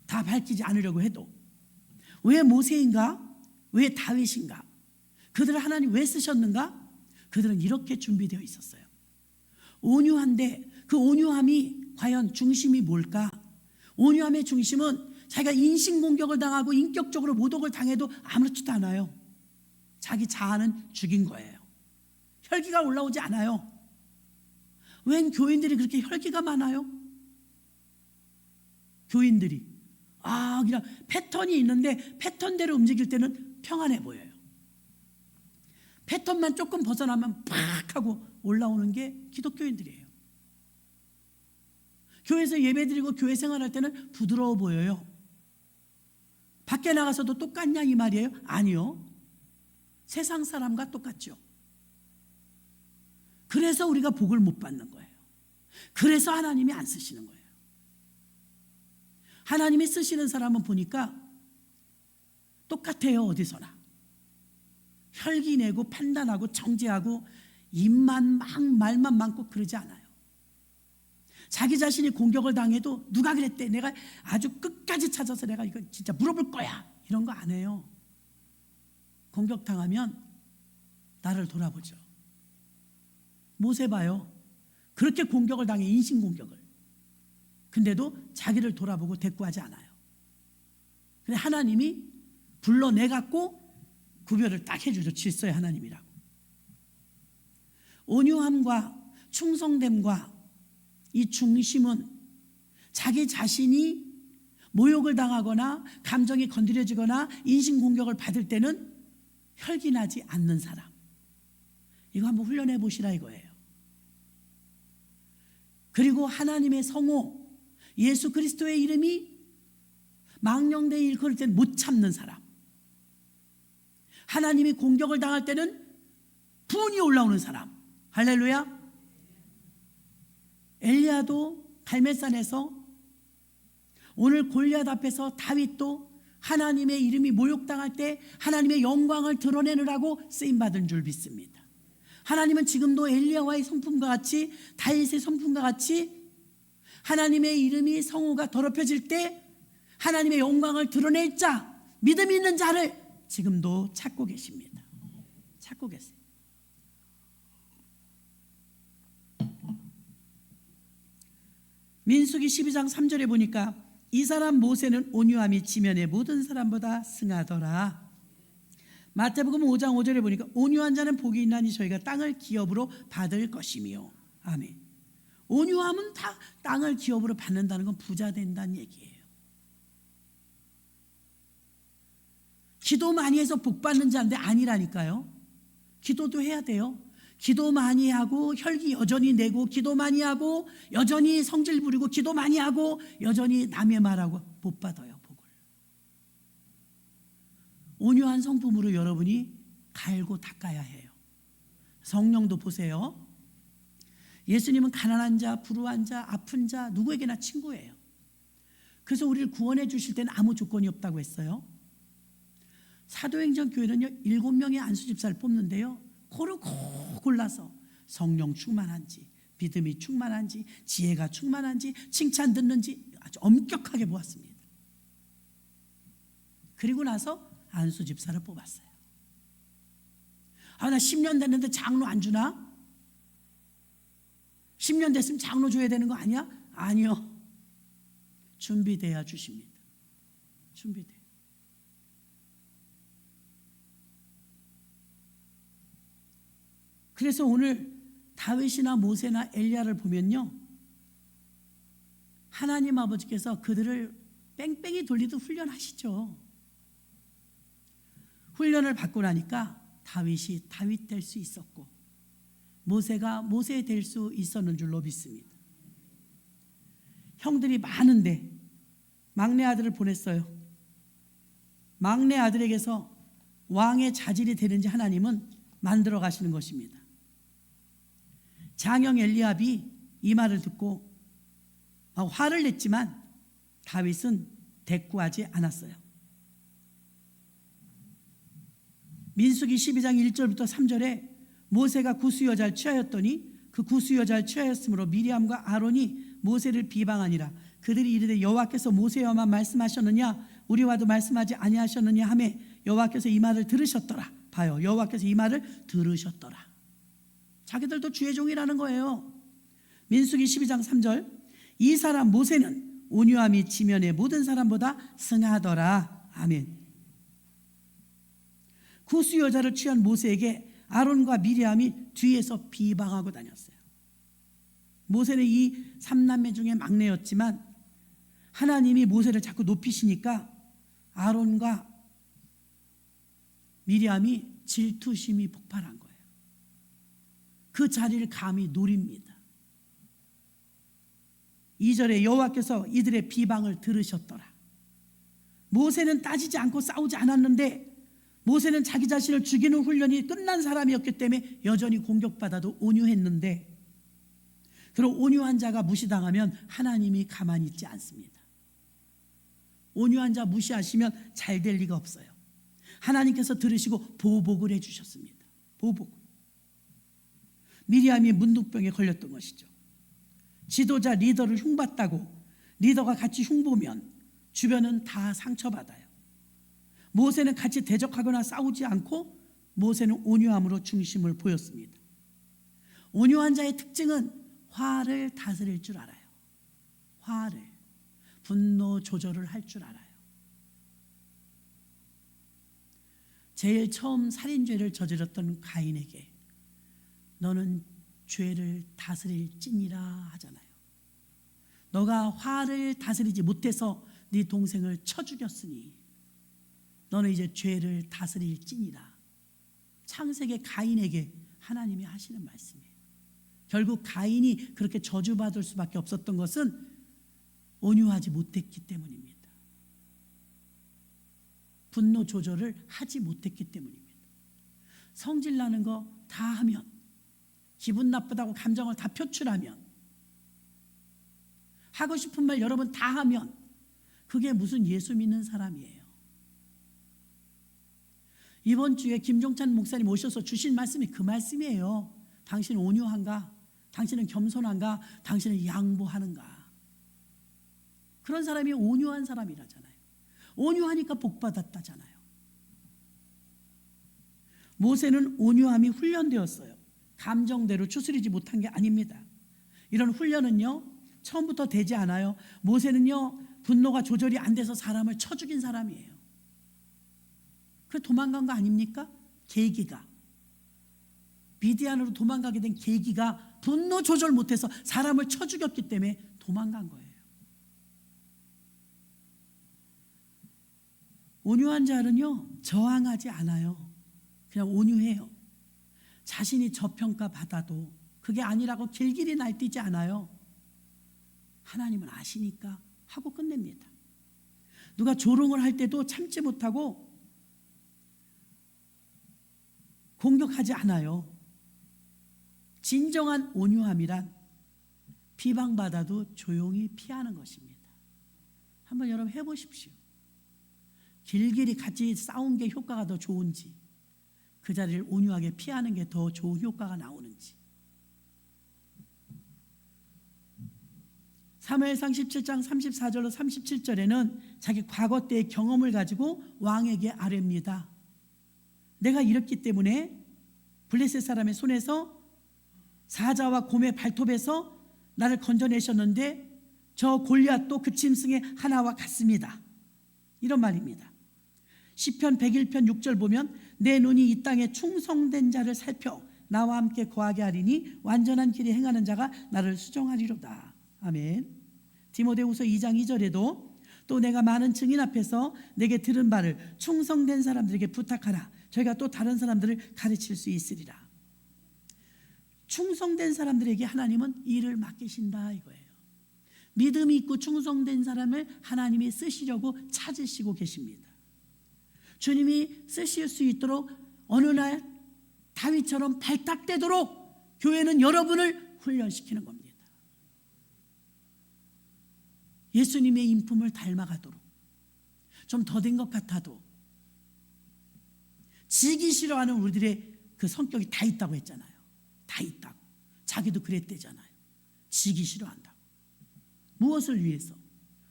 A: 다 밝히지 않으려고 해도. 왜 모세인가? 왜 다윗인가? 그들을 하나님 왜 쓰셨는가? 그들은 이렇게 준비되어 있었어요. 온유한데 그 온유함이 과연 중심이 뭘까? 온유함의 중심은 자기가 인신공격을 당하고 인격적으로 모독을 당해도 아무렇지도 않아요. 자기 자아는 죽인 거예요. 혈기가 올라오지 않아요. 웬 교인들이 그렇게 혈기가 많아요? 교인들이 그냥 패턴이 있는데 패턴대로 움직일 때는 평안해 보여요. 패턴만 조금 벗어나면 팍 하고 올라오는 게 기독교인들이에요. 교회에서 예배드리고 교회 생활할 때는 부드러워 보여요. 밖에 나가서도 똑같냐 이 말이에요? 아니요. 세상 사람과 똑같죠. 그래서 우리가 복을 못 받는 거예요. 그래서 하나님이 안 쓰시는 거예요. 하나님이 쓰시는 사람은 보니까 똑같아요. 어디서나 혈기 내고 판단하고 정죄하고 입만 막 말만 많고 그러지 않아요. 자기 자신이 공격을 당해도 누가 그랬대, 내가 아주 끝까지 찾아서 내가 이거 진짜 물어볼 거야, 이런 거 안 해요. 공격당하면 나를 돌아보죠. 모세 봐요. 그렇게 공격을 당해, 인신공격을. 근데도 자기를 돌아보고 대꾸하지 않아요. 근데 하나님이 불러내갖고 구별을 딱 해주죠. 질서의 하나님이라고. 온유함과 충성됨과 이 중심은 자기 자신이 모욕을 당하거나 감정이 건드려지거나 인신공격을 받을 때는 혈기나지 않는 사람. 이거 한번 훈련해 보시라 이거예요. 그리고 하나님의 성호, 예수 그리스도의 이름이 망령되이 일컬을 때는 못 참는 사람. 하나님이 공격을 당할 때는 분이 올라오는 사람. 할렐루야. 엘리야도 갈멜산에서, 오늘 골리앗 앞에서 다윗도 하나님의 이름이 모욕당할 때 하나님의 영광을 드러내느라고 쓰임받은 줄 믿습니다. 하나님은 지금도 엘리야와의 성품과 같이, 다윗의 성품과 같이 하나님의 이름이, 성호가 더럽혀질 때 하나님의 영광을 드러낼 자, 믿음 있는 자를 지금도 찾고 계십니다. 찾고 계세요. 민수기 12장 3절에 보니까 이 사람 모세는 온유함이 지면의 모든 사람보다 승하더라. 마태복음 5장 5절에 보니까 온유한 자는 복이 있나니 저희가 땅을 기업으로 받을 것이며. 아멘. 온유함은 다 땅을 기업으로 받는다는 건 부자 된다는 얘기예요. 기도 많이 해서 복 받는 자인데 아니라니까요. 기도도 해야 돼요. 기도 많이 하고 혈기 여전히 내고 기도 많이 하고 여전히 성질 부리고 기도 많이 하고 여전히 남의 말하고 못 받아요. 복을. 온유한 성품으로 여러분이 갈고 닦아야 해요. 성령도 보세요. 예수님은 가난한 자, 불우한 자, 아픈 자 누구에게나 친구예요. 그래서 우리를 구원해 주실 때는 아무 조건이 없다고 했어요. 사도행전 교회는요 7명의 안수집사를 뽑는데요, 고르고 골라서 성령 충만한지, 믿음이 충만한지, 지혜가 충만한지, 칭찬 듣는지 아주 엄격하게 보았습니다. 그리고 나서 안수집사를 뽑았어요. 나 10년 됐는데 장로 안 주나? 10년 됐으면 장로 줘야 되는 거 아니야? 아니요. 준비돼야 주십니다. 준비돼요. 그래서 오늘 다윗이나 모세나 엘리야를 보면요, 하나님 아버지께서 그들을 뺑뺑이 돌리듯 훈련하시죠. 훈련을 받고 나니까 다윗이 다윗 될 수 있었고 모세가 모세 될 수 있었는 줄로 믿습니다. 형들이 많은데 막내 아들을 보냈어요. 막내 아들에게서 왕의 자질이 되는지 하나님은 만들어 가시는 것입니다. 장형 엘리압이 이 말을 듣고 화를 냈지만 다윗은 대꾸하지 않았어요. 민수기 12장 1절부터 3절에 모세가 구스 여자를 취하였더니 그 구스 여자를 취하였으므로 미리암과 아론이 모세를 비방하니라. 그들이 이르되 여호와께서 모세와만 말씀하셨느냐 우리와도 말씀하지 아니하셨느냐 하매 여호와께서 이 말을 들으셨더라. 봐요, 여호와께서 이 말을 들으셨더라. 자기들도 주의 종이라는 거예요. 민수기 12장 3절 이 사람 모세는 온유함이 지면의 모든 사람보다 승하더라. 아멘. 구스 여자를 취한 모세에게 아론과 미리암이 뒤에서 비방하고 다녔어요. 모세는 이 3남매 중에 막내였지만 하나님이 모세를 자꾸 높이시니까 아론과 미리암이 질투심이 폭발한 거예요. 그 자리를 감히 노립니다. 2절에 여호와께서 이들의 비방을 들으셨더라. 모세는 따지지 않고 싸우지 않았는데 모세는 자기 자신을 죽이는 훈련이 끝난 사람이었기 때문에 여전히 공격받아도 온유했는데, 그리고 온유한 자가 무시당하면 하나님이 가만히 있지 않습니다. 온유한 자 무시하시면 잘 될 리가 없어요. 하나님께서 들으시고 보복을 해주셨습니다. 보복. 미리암이 문둥병에 걸렸던 것이죠. 지도자 리더를 흉봤다고 리더가 같이 흉보면 주변은 다 상처받아요. 모세는 같이 대적하거나 싸우지 않고 모세는 온유함으로 중심을 보였습니다. 온유한 자의 특징은 화를 다스릴 줄 알아요. 화를, 분노 조절을 할 줄 알아요. 제일 처음 살인죄를 저질렀던 가인에게 너는 죄를 다스릴지니라 하잖아요. 너가 화를 다스리지 못해서 네 동생을 쳐 죽였으니 너는 이제 죄를 다스릴지니라. 창세기 가인에게 하나님이 하시는 말씀이에요. 결국 가인이 그렇게 저주받을 수밖에 없었던 것은 온유하지 못했기 때문입니다. 분노 조절을 하지 못했기 때문입니다. 성질나는 거 다 하면, 기분 나쁘다고 감정을 다 표출하면, 하고 싶은 말 여러 번 다 하면 그게 무슨 예수 믿는 사람이에요. 이번 주에 김종찬 목사님 오셔서 주신 말씀이 그 말씀이에요. 당신은 온유한가? 당신은 겸손한가? 당신은 양보하는가? 그런 사람이 온유한 사람이라잖아요. 온유하니까 복받았다잖아요. 모세는 온유함이 훈련되었어요. 감정대로 추스리지 못한 게 아닙니다. 이런 훈련은요 처음부터 되지 않아요. 모세는요 분노가 조절이 안 돼서 사람을 쳐 죽인 사람이에요. 그 도망간 거 아닙니까? 계기가, 미디안으로 도망가게 된 계기가 분노 조절 못해서 사람을 쳐 죽였기 때문에 도망간 거예요. 온유한 자는요 저항하지 않아요. 그냥 온유해요. 자신이 저평가 받아도 그게 아니라고 길길이 날뛰지 않아요. 하나님은 아시니까 하고 끝냅니다. 누가 조롱을 할 때도 참지 못하고 공격하지 않아요. 진정한 온유함이란 비방받아도 조용히 피하는 것입니다. 한번 여러분 해보십시오. 길길이 같이 싸운 게 효과가 더 좋은지, 그 자리를 온유하게 피하는 게 더 좋은 효과가 나오는지. 사무엘상 17장 34절로 37절에는 자기 과거 때의 경험을 가지고 왕에게 아뢰입니다. 내가 이렇기 때문에 블레셋 사람의 손에서 사자와 곰의 발톱에서 나를 건져내셨는데 저 골리앗도 그 짐승의 하나와 같습니다. 이런 말입니다. 시편 101편 6절 보면 내 눈이 이 땅에 충성된 자를 살펴 나와 함께 거하게 하리니 완전한 길에 행하는 자가 나를 수종하리로다. 아멘. 디모데후서 2장 2절에도 또 내가 많은 증인 앞에서 내게 들은 바를 충성된 사람들에게 부탁하라. 저희가 또 다른 사람들을 가르칠 수 있으리라. 충성된 사람들에게 하나님은 일을 맡기신다 이거예요. 믿음이 있고 충성된 사람을 하나님이 쓰시려고 찾으시고 계십니다. 주님이 쓰실 수 있도록 어느 날 다윗처럼 발탁되도록 교회는 여러분을 훈련시키는 겁니다. 예수님의 인품을 닮아가도록, 좀 더딘 것 같아도 지기 싫어하는 우리들의 그 성격이 다 있다고 했잖아요. 다 있다고. 자기도 그랬대잖아요. 지기 싫어한다고. 무엇을 위해서?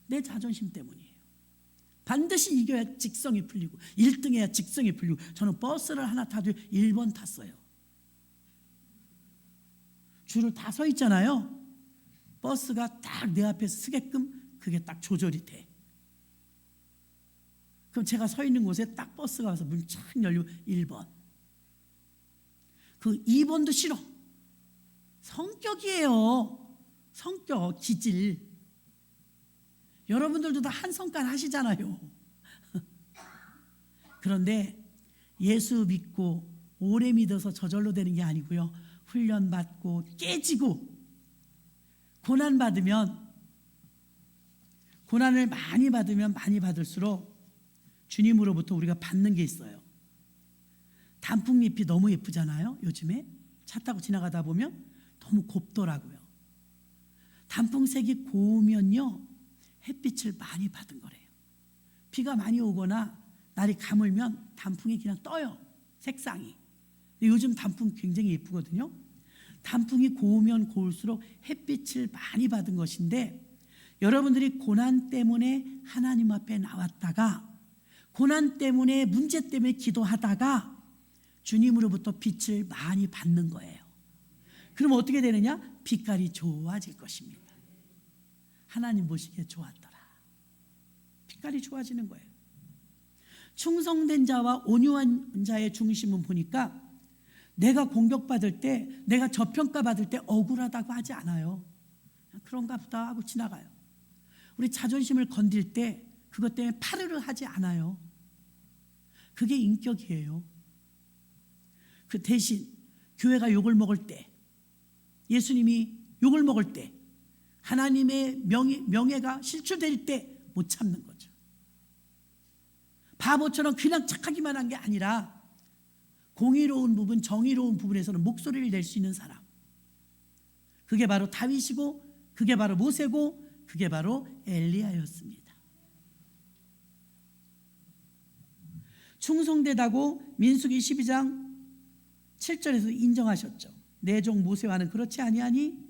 A: 내 자존심 때문이에요. 반드시 이겨야 직성이 풀리고 1등해야 직성이 풀리고, 저는 버스를 하나 타도 1번 탔어요. 줄을 다 서 있잖아요. 버스가 딱 내 앞에서 서게끔 그게 딱 조절이 돼. 그럼 제가 서 있는 곳에 딱 버스가 와서 문 착 열리고 1번. 그 2번도 싫어. 성격이에요. 성격, 기질. 여러분들도 다 한 성깔 하시잖아요. 그런데 예수 믿고 오래 믿어서 저절로 되는 게 아니고요. 훈련받고 깨지고 고난을 많이 받으면 많이 받을수록 주님으로부터 우리가 받는 게 있어요. 단풍잎이 너무 예쁘잖아요. 요즘에 차 타고 지나가다 보면 너무 곱더라고요. 단풍색이 고우면요, 햇빛을 많이 받은 거래요. 비가 많이 오거나 날이 가물면 단풍이 그냥 떠요. 색상이. 요즘 단풍 굉장히 예쁘거든요. 단풍이 고우면 고울수록 햇빛을 많이 받은 것인데, 여러분들이 고난 때문에 하나님 앞에 나왔다가, 고난 때문에, 문제 때문에 기도하다가 주님으로부터 빛을 많이 받는 거예요. 그럼 어떻게 되느냐? 빛깔이 좋아질 것입니다. 하나님 보시기에 좋았더라. 빛깔이 좋아지는 거예요. 충성된 자와 온유한 자의 중심은 보니까, 내가 공격받을 때, 내가 저평가받을 때 억울하다고 하지 않아요. 그런가 보다 하고 지나가요. 우리 자존심을 건들 때 그것 때문에 파르르 하지 않아요. 그게 인격이에요. 그 대신 교회가 욕을 먹을 때, 예수님이 욕을 먹을 때, 하나님의 명예가 실추될 때 못 참는 거죠. 바보처럼 그냥 착하기만 한 게 아니라 공의로운 부분, 정의로운 부분에서는 목소리를 낼 수 있는 사람, 그게 바로 다윗이고, 그게 바로 모세고, 그게 바로 엘리야였습니다. 충성되다고 민수기 12장 7절에서 인정하셨죠. 내 종 모세와는 그렇지 아니하니?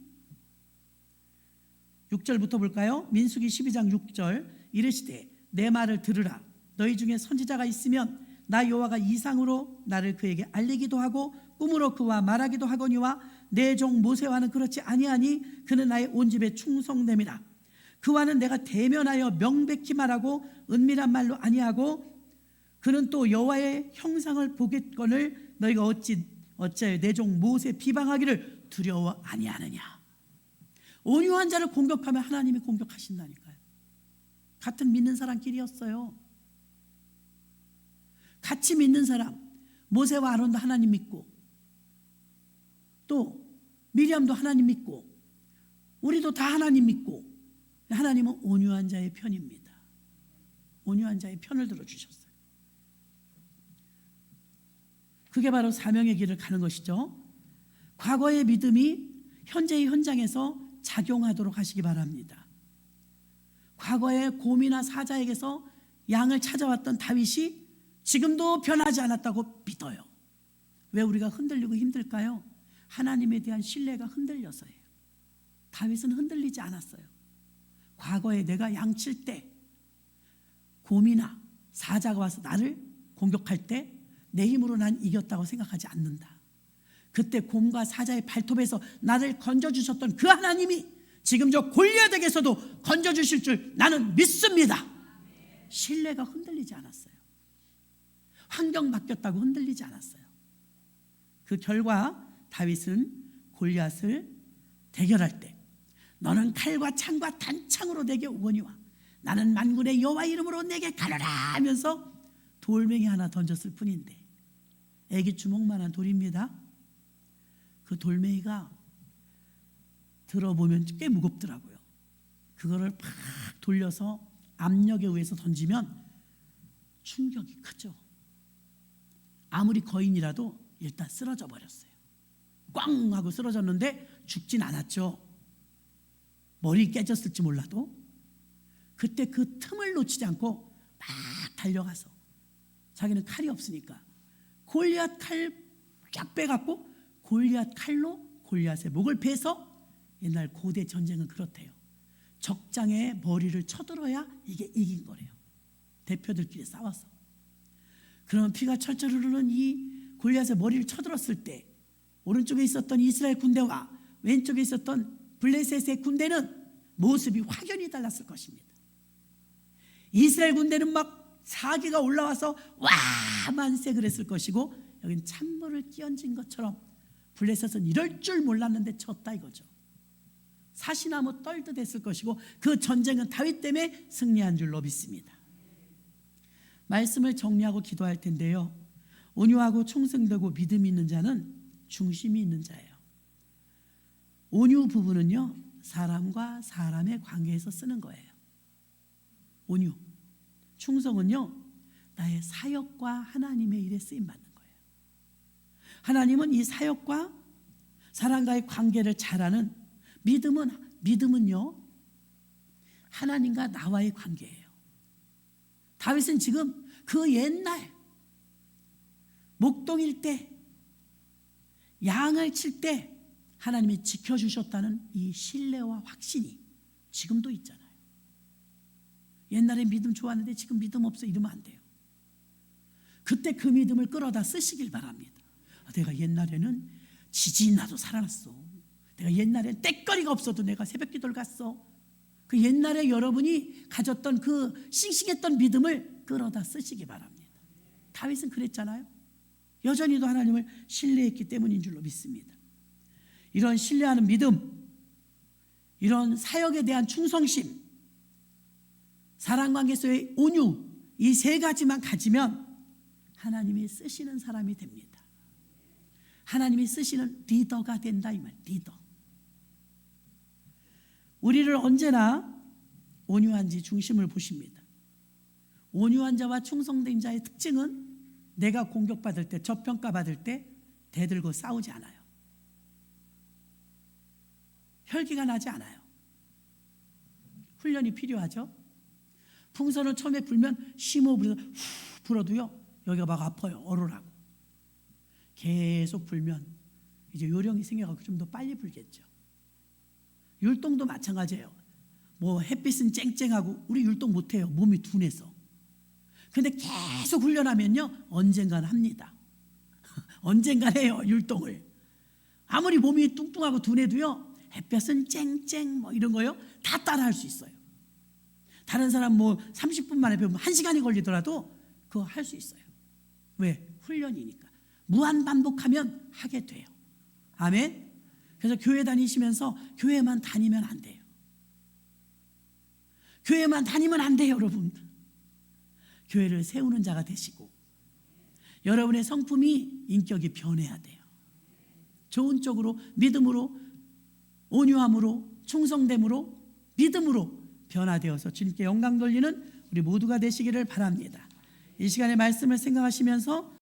A: 6절부터 볼까요? 민수기 12장 6절. 이르시되 내 말을 들으라. 너희 중에 선지자가 있으면 나 여호와가 이상으로 나를 그에게 알리기도 하고 꿈으로 그와 말하기도 하거니와 내 종 모세와는 그렇지 아니하니? 그는 나의 온 집에 충성됨이라. 그와는 내가 대면하여 명백히 말하고 은밀한 말로 아니하고, 그는 또 여호와의 형상을 보겠거늘 너희가 어찌하여 내 종 모세 비방하기를 두려워 아니하느냐. 온유한 자를 공격하면 하나님이 공격하신다니까요. 같은 믿는 사람끼리였어요. 같이 믿는 사람, 모세와 아론도 하나님 믿고, 또 미리암도 하나님 믿고, 우리도 다 하나님 믿고, 하나님은 온유한 자의 편입니다. 온유한 자의 편을 들어주셨어요. 그게 바로 사명의 길을 가는 것이죠. 과거의 믿음이 현재의 현장에서 작용하도록 하시기 바랍니다. 과거의 곰이나 사자에게서 양을 찾아왔던 다윗이 지금도 변하지 않았다고 믿어요. 왜 우리가 흔들리고 힘들까요? 하나님에 대한 신뢰가 흔들려서예요. 다윗은 흔들리지 않았어요. 과거에 내가 양칠 때 곰이나 사자가 와서 나를 공격할 때 내 힘으로 난 이겼다고 생각하지 않는다. 그때 곰과 사자의 발톱에서 나를 건져주셨던 그 하나님이 지금 저 골리앗에게서도 건져주실 줄 나는 믿습니다. 신뢰가 흔들리지 않았어요. 환경 바뀌었다고 흔들리지 않았어요. 그 결과 다윗은 골리앗을 대결할 때 너는 칼과 창과 단창으로 내게 오거니와 나는 만군의 여호와 이름으로 내게 가르라 하면서 돌멩이 하나 던졌을 뿐인데, 애기 주먹만한 돌입니다. 그 돌멩이가 들어보면 꽤 무겁더라고요. 그거를 팍 돌려서 압력에 의해서 던지면 충격이 크죠. 아무리 거인이라도 일단 쓰러져 버렸어요. 꽝 하고 쓰러졌는데 죽진 않았죠. 머리 깨졌을지 몰라도. 그때 그 틈을 놓치지 않고 막 달려가서, 자기는 칼이 없으니까 골리앗 칼 쫙 빼갖고 골리앗 칼로 골리앗의 목을 베서, 옛날 고대 전쟁은 그렇대요. 적장의 머리를 쳐들어야 이게 이긴 거래요. 대표들끼리 싸워서. 그러면 피가 철철 흐르는 이 골리앗의 머리를 쳐들었을 때 오른쪽에 있었던 이스라엘 군대와 왼쪽에 있었던 블레셋의 군대는 모습이 확연히 달랐을 것입니다. 이스라엘 군대는 막 사기가 올라와서 와 만세 그랬을 것이고, 여긴 찬물을 끼얹은 것처럼 블레셋은 이럴 줄 몰랐는데 졌다 이거죠. 사시나무 떨듯 했을 것이고, 그 전쟁은 다윗 때문에 승리한 줄로 믿습니다. 말씀을 정리하고 기도할 텐데요, 온유하고 충성되고 믿음이 있는 자는 중심이 있는 자예요. 온유 부분은요, 사람과 사람의 관계에서 쓰는 거예요. 온유. 충성은요, 나의 사역과 하나님의 일에 쓰임받는 거예요. 하나님은 이 사역과 사람과의 관계를 잘하는, 믿음은요, 하나님과 나와의 관계예요. 다윗은 지금 그 옛날 목동일 때, 양을 칠 때 하나님이 지켜주셨다는 이 신뢰와 확신이 지금도 있잖아요. 옛날에 믿음 좋았는데 지금 믿음 없어 이러면 안 돼요. 그때 그 믿음을 끌어다 쓰시길 바랍니다. 내가 옛날에는 지지나도 살아났어. 내가 옛날에 떼거리가 없어도 내가 새벽기도를 갔어. 그 옛날에 여러분이 가졌던 그 싱싱했던 믿음을 끌어다 쓰시기 바랍니다. 다윗은 그랬잖아요. 여전히도 하나님을 신뢰했기 때문인 줄로 믿습니다. 이런 신뢰하는 믿음, 이런 사역에 대한 충성심, 사랑관계에서의 온유, 이 세 가지만 가지면 하나님이 쓰시는 사람이 됩니다. 하나님이 쓰시는 리더가 된다 이 말. 리더. 우리를 언제나 온유한지 중심을 보십니다. 온유한 자와 충성된 자의 특징은 내가 공격받을 때, 저평가받을 때 대들고 싸우지 않아요. 혈기가 나지 않아요. 훈련이 필요하죠. 풍선을 처음에 불면 심호흡을 후 불어도요, 여기가 막 아파요. 얼얼하고. 계속 불면 이제 요령이 생겨가지고 좀 더 빨리 불겠죠. 율동도 마찬가지예요. 뭐 햇빛은 쨍쨍하고 우리 율동 못해요. 몸이 둔해서. 근데 계속 훈련하면요, 언젠간 합니다. 언젠간 해요, 율동을. 아무리 몸이 뚱뚱하고 둔해도요, 햇볕은 쨍쨍 뭐 이런 거요, 다 따라 할 수 있어요. 다른 사람 뭐 30분 만에 배우면 1시간이 걸리더라도 그거 할 수 있어요. 왜? 훈련이니까. 무한 반복하면 하게 돼요. 아멘. 그래서 교회 다니시면서 교회만 다니면 안 돼요. 교회만 다니면 안 돼요, 여러분. 교회를 세우는 자가 되시고 여러분의 성품이, 인격이 변해야 돼요. 좋은 쪽으로, 믿음으로, 온유함으로, 충성됨으로, 믿음으로 변화되어서 주님께 영광 돌리는 우리 모두가 되시기를 바랍니다. 이 시간에 말씀을 생각하시면서